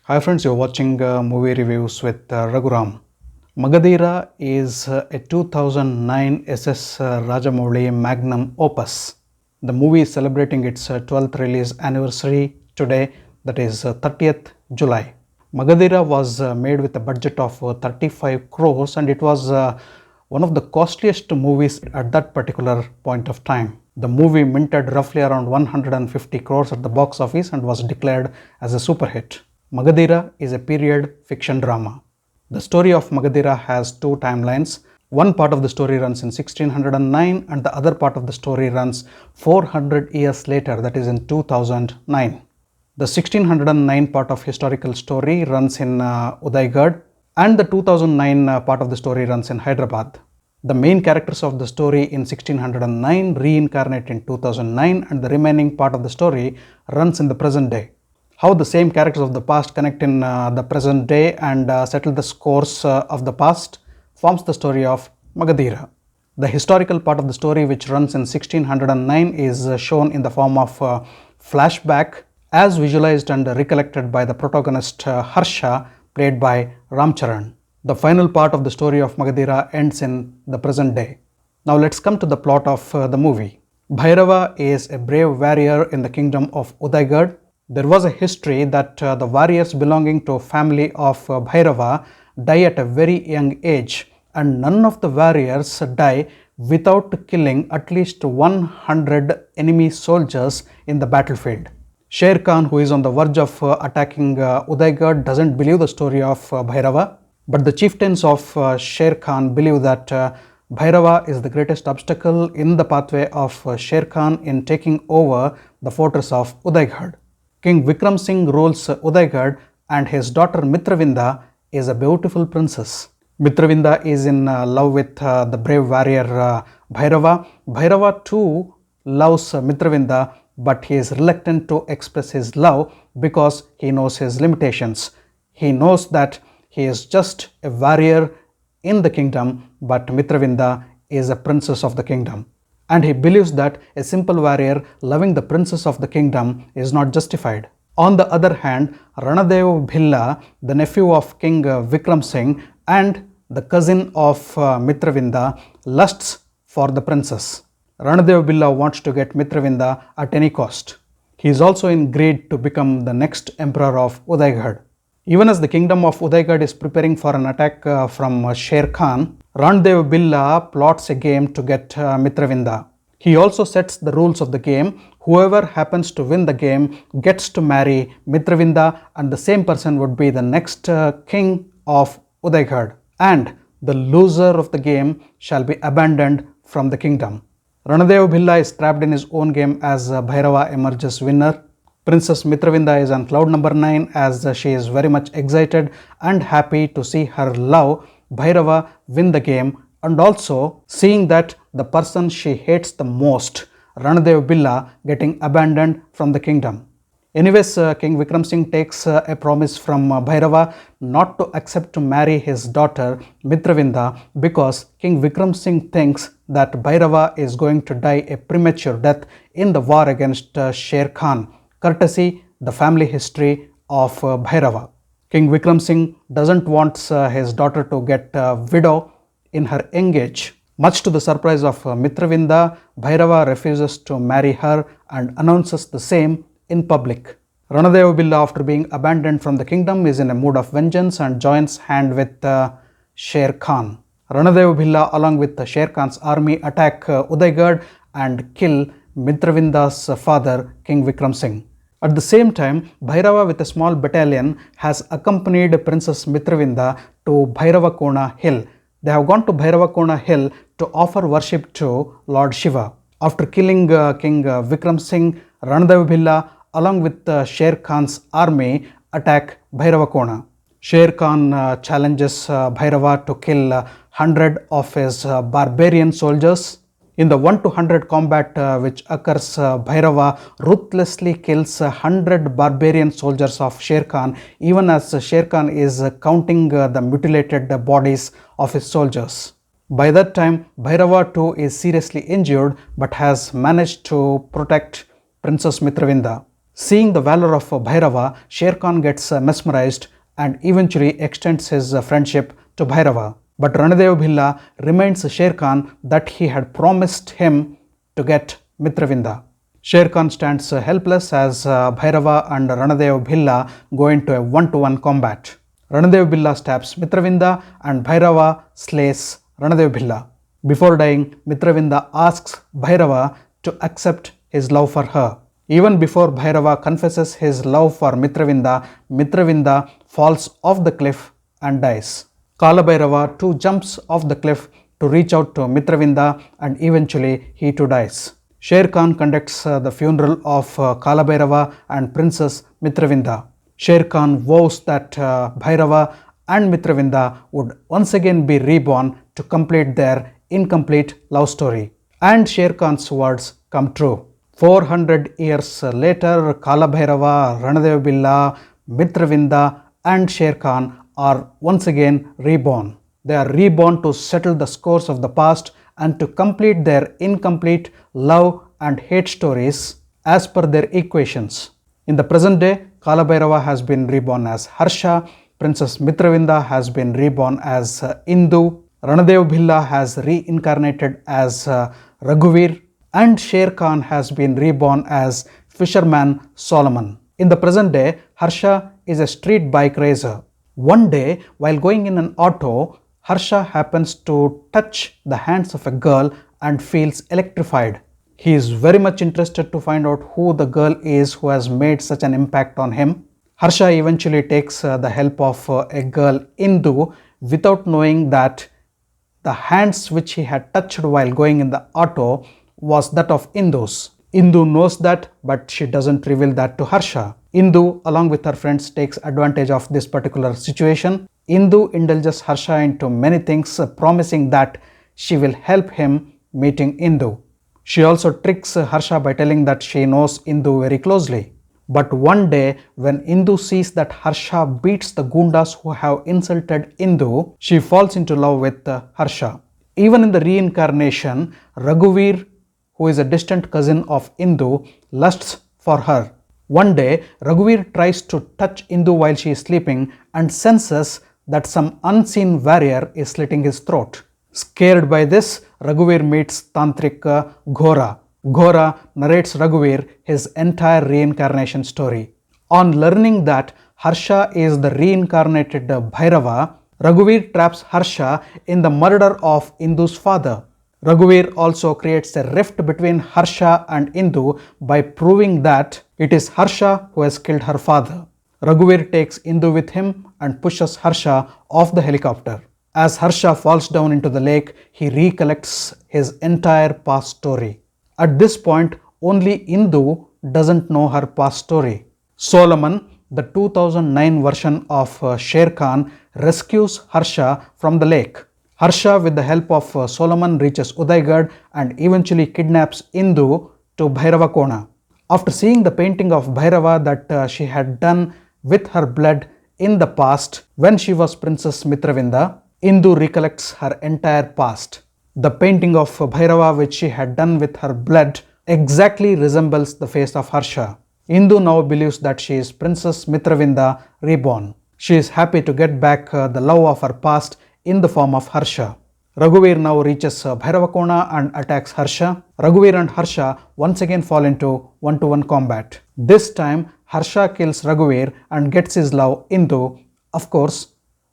Hi friends, you're watching movie reviews with Raghuram. Magadira is a 2009 SS Rajamouli magnum opus. The movie is celebrating its 12th release anniversary today, that is 30th July. Magadira was made with a budget of 35 crores and it was one of the costliest movies at that particular point of time. The movie minted roughly around 150 crores at the box office and was declared as a super hit. Magadira is a period fiction drama. The story of Magadira has two timelines. One part of the story runs in 1609 and the other part of the story runs 400 years later, that is in 2009. The 1609 part of historical story runs in Udaigad and the 2009 part of the story runs in Hyderabad. The main characters of the story in 1609 reincarnate in 2009 and the remaining part of the story runs in the present day. How the same characters of the past connect in the present day and settle the scores of the past forms the story of Magadira. The historical part of the story, which runs in 1609, is shown in the form of flashback as visualized and recollected by the protagonist Harsha, played by Ramcharan. The final part of the story of Magadira ends in the present day. Now let's come to the plot of the movie. Bhairava is a brave warrior in the kingdom of Udaigad. There was a history that the warriors belonging to a family of Bhairava die at a very young age, and none of the warriors die without killing at least 100 enemy soldiers in the battlefield. Sher Khan, who is on the verge of attacking Udaigad, doesn't believe the story of Bhairava, but the chieftains of Sher Khan believe that Bhairava is the greatest obstacle in the pathway of Sher Khan in taking over the fortress of Udaigad. King Vikram Singh rules Udaigad and his daughter Mitravinda is a beautiful princess. Mitravinda is in love with the brave warrior Bhairava. Bhairava too loves Mitravinda, but he is reluctant to express his love because he knows his limitations. He knows that he is just a warrior in the kingdom, but Mitravinda is a princess of the kingdom. And he believes that a simple warrior loving the princess of the kingdom is not justified. On the other hand, Ranadev Bhilla, the nephew of King Vikram Singh and the cousin of Mitravinda, lusts for the princess. Ranadev Bhilla wants to get Mitravinda at any cost. He is also in greed to become the next emperor of Udaigad. Even as the kingdom of Udaigad is preparing for an attack from Sher Khan, Ranadev Bhilla plots a game to get Mitravinda. He also sets the rules of the game. Whoever happens to win the game gets to marry Mitravinda, and the same person would be the next king of Udaigad. And the loser of the game shall be abandoned from the kingdom. Ranadev Bhilla is trapped in his own game as Bhairava emerges winner. Princess Mitravinda is on cloud number 9 as she is very much excited and happy to see her love Bhairava win the game, and also seeing that the person she hates the most, Ranadev Bhilla, getting abandoned from the kingdom. Anyways, King Vikram Singh takes a promise from Bhairava not to accept to marry his daughter Mitravinda because King Vikram Singh thinks that Bhairava is going to die a premature death in the war against Sher Khan, courtesy the family history of Bhairava. King Vikram Singh doesn't want his daughter to get widow in her young age. Much to the surprise of Mitravinda, Bhairava refuses to marry her and announces the same in public. Ranadev Bhilla, after being abandoned from the kingdom, is in a mood of vengeance and joins hand with Sher Khan. Ranadev Bhilla, along with Sher Khan's army, attack Udaigad and kill Mitravinda's father, King Vikram Singh. At the same time, Bhairava with a small battalion has accompanied Princess Mitravinda to Bhairavakona Hill. They have gone to Bhairavakona Hill to offer worship to Lord Shiva. After killing King Vikram Singh, Ranadev Bhilla along with Sher Khan's army attack Bhairavakona. Sher Khan challenges Bhairava to kill 100 of his barbarian soldiers. In the 1 to 100 combat which occurs, Bhairava ruthlessly kills 100 barbarian soldiers of Sher Khan, even as Sher Khan is counting the mutilated bodies of his soldiers. By that time, Bhairava too is seriously injured but has managed to protect Princess Mitravinda. Seeing the valor of Bhairava, Sher Khan gets mesmerized and eventually extends his friendship to Bhairava. But Ranadev Bhilla reminds Sher Khan that he had promised him to get Mitravinda. Sher Khan stands helpless as Bhairava and Ranadev Bhilla go into a one-to-one combat. Ranadev Bhilla stabs Mitravinda and Bhairava slays Ranadev Bhilla. Before dying, Mitravinda asks Bhairava to accept his love for her. Even before Bhairava confesses his love for Mitravinda, Mitravinda falls off the cliff and dies. Kala Bhairava too jumps off the cliff to reach out to Mitravinda and eventually he too dies. Sher Khan conducts the funeral of Kala Bhairava and Princess Mitravinda. Sher Khan vows that Bhairava and Mitravinda would once again be reborn to complete their incomplete love story. And Sher Khan's words come true. 400 years later, Kala Bhairava, Ranadev Bhilla, Mitravinda and Sher Khan are once again reborn. They are reborn to settle the scores of the past and to complete their incomplete love and hate stories as per their equations. In the present day, Kala Bhairava has been reborn as Harsha, Princess Mitravinda has been reborn as Indu, Ranadev Bhilla has reincarnated as Raghuveer, and Sher Khan has been reborn as Fisherman Solomon. In the present day, Harsha is a street bike racer. One day, while going in an auto, Harsha happens to touch the hands of a girl and feels electrified. He is very much interested to find out who the girl is who has made such an impact on him. Harsha eventually takes the help of a girl Indu without knowing that the hands which he had touched while going in the auto was that of Indu's. Indu knows that, but she doesn't reveal that to Harsha. Indu, along with her friends, takes advantage of this particular situation. Indu indulges Harsha into many things, promising that she will help him meeting Indu. She also tricks Harsha by telling that she knows Indu very closely. But one day, when Indu sees that Harsha beats the Gundas who have insulted Indu, she falls into love with Harsha. Even in the reincarnation, Raghuveer, who is a distant cousin of Indu, lusts for her. One day, Raghuveer tries to touch Indu while she is sleeping and senses that some unseen warrior is slitting his throat. Scared by this, Raghuveer meets Tantrik Ghora. Ghora narrates Raghuveer his entire reincarnation story. On learning that Harsha is the reincarnated Bhairava, Raghuveer traps Harsha in the murder of Indu's father. Raghuveer also creates a rift between Harsha and Indu by proving that it is Harsha who has killed her father. Raghuveer takes Indu with him and pushes Harsha off the helicopter. As Harsha falls down into the lake, he recollects his entire past story. At this point, only Indu doesn't know her past story. Solomon, the 2009 version of Sher Khan, rescues Harsha from the lake. Harsha, with the help of Solomon, reaches Udaigad and eventually kidnaps Indu to Bhairava Kona. After seeing the painting of Bhairava that she had done with her blood in the past when she was Princess Mitravinda, Indu recollects her entire past. The painting of Bhairava which she had done with her blood exactly resembles the face of Harsha. Indu now believes that she is Princess Mitravinda reborn. She is happy to get back the love of her past in the form of Harsha. Raghuveer now reaches Bhairava Kona and attacks Harsha. Raghuveer and Harsha once again fall into one-to-one combat. This time, Harsha kills Raghuveer and gets his love Indu, of course,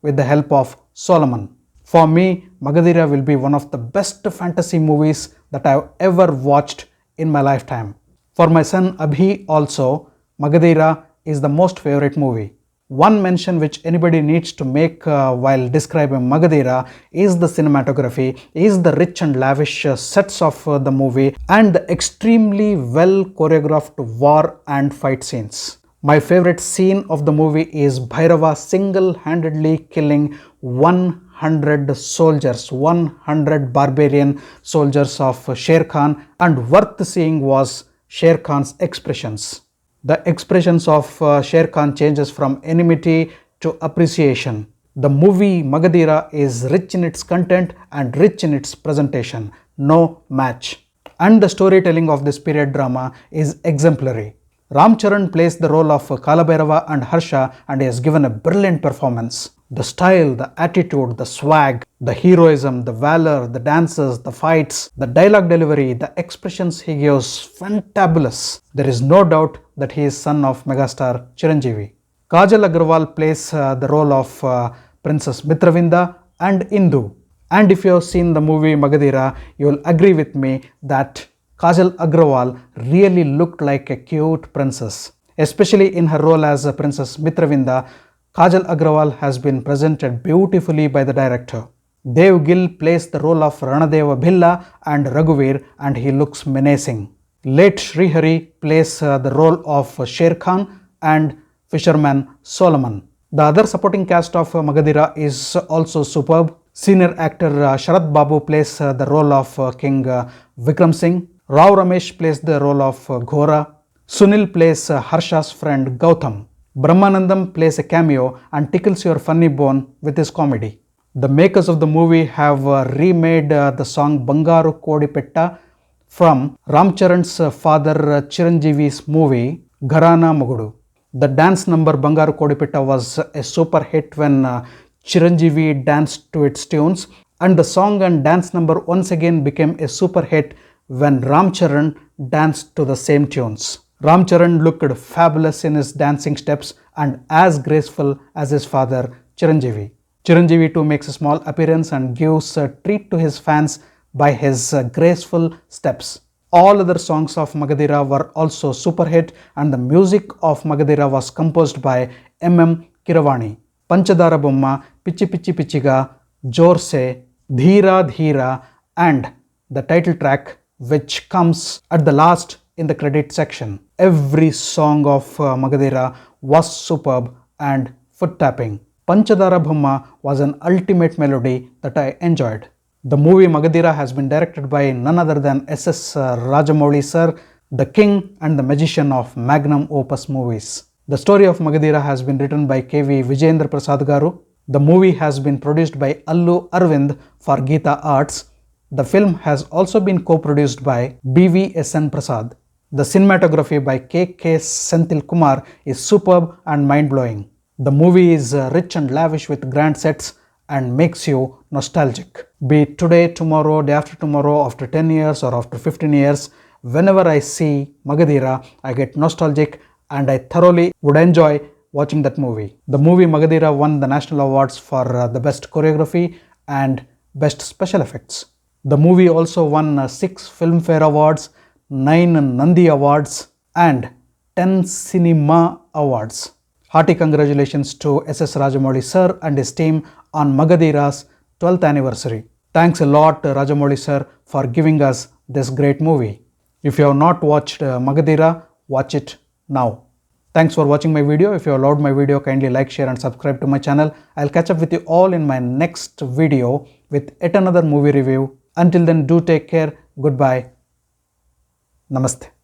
with the help of Solomon. For me, Magadhira will be one of the best fantasy movies that I have ever watched in my lifetime. For my son Abhi also, Magadhira is the most favorite movie. One mention which anybody needs to make while describing Magadhira is the cinematography, is the rich and lavish sets of the movie and the extremely well choreographed war and fight scenes. My favorite scene of the movie is Bhairava single-handedly killing 100 soldiers, 100 barbarian soldiers of Sher Khan, and worth seeing was Sher Khan's expressions. The expressions of Sher Khan changes from enmity to appreciation. The movie Magadhira is rich in its content and rich in its presentation, no match. And the storytelling of this period drama is exemplary. Ram Charan plays the role of Kalabhairava and Harsha and he has given a brilliant performance. The style, the attitude, the swag, the heroism, the valor, the dances, the fights, the dialogue delivery, the expressions he gives, fantabulous. There is no doubt that he is son of megastar Chiranjeevi. Kajal Agrawal plays the role of Princess Mitravinda and Indu. And if you have seen the movie Magadira, you will agree with me that Kajal Agrawal really looked like a cute princess. Especially in her role as Princess Mitravinda, Kajal Agrawal has been presented beautifully by the director. Dev Gill plays the role of Ranadeva Bhilla and Raghuveer and he looks menacing. Late Srihari plays the role of Sher Khan and fisherman Solomon. The other supporting cast of Magadira is also superb. Senior actor Sharat Babu plays the role of King Vikram Singh. Rao Ramesh plays the role of Ghora. Sunil plays Harsha's friend Gautam. Brahmanandam plays a cameo and tickles your funny bone with his comedy. The makers of the movie have remade the song Bangaru Kodipetta from Ram Charan's father Chiranjeevi's movie Gharana Mogudu. The dance number Bangaru Kodipetta was a super hit when Chiranjeevi danced to its tunes, and the song and dance number once again became a super hit when Ram Charan danced to the same tunes. Ram Charan looked fabulous in his dancing steps and as graceful as his father Chiranjeevi. Chiranjeevi too makes a small appearance and gives a treat to his fans by his graceful steps. All other songs of Magadira were also super hit and the music of Magadira was composed by M.M. Kiravani. Panchadara Bomma, Pichi Pichi Pichiga, Jorse, Dheera Dheera and the title track which comes at the last in the credit section. Every song of Magadira was superb and foot tapping. Panchadara Bomma was an ultimate melody that I enjoyed. The movie Magadira has been directed by none other than S.S. Rajamouli sir, the king and the magician of magnum opus movies. The story of Magadira has been written by K.V. Vijayendra Prasad Garu. The movie has been produced by Allu Arvind for Geeta Arts. The film has also been co-produced by B.V.S.N. Prasad. The cinematography by K.K. Senthil Kumar is superb and mind-blowing. The movie is rich and lavish with grand sets and makes you nostalgic. Be it today, tomorrow, day after tomorrow, after 10 years or after 15 years, whenever I see Magadira, I get nostalgic and I thoroughly would enjoy watching that movie. The movie Magadira won the national awards for the best choreography and best special effects. The movie also won 6 Filmfare Awards, 9 Nandi Awards and 10 Cinema Awards. Hearty congratulations to S.S. Rajamouli sir and his team on Magadira's 12th anniversary. Thanks a lot Rajamouli sir for giving us this great movie. If you have not watched Magadira, watch it now. Thanks for watching my video. If you have loved my video, kindly like, share and subscribe to my channel. I'll catch up with you all in my next video with yet another movie review. Until then, do take care. Goodbye. Namaste.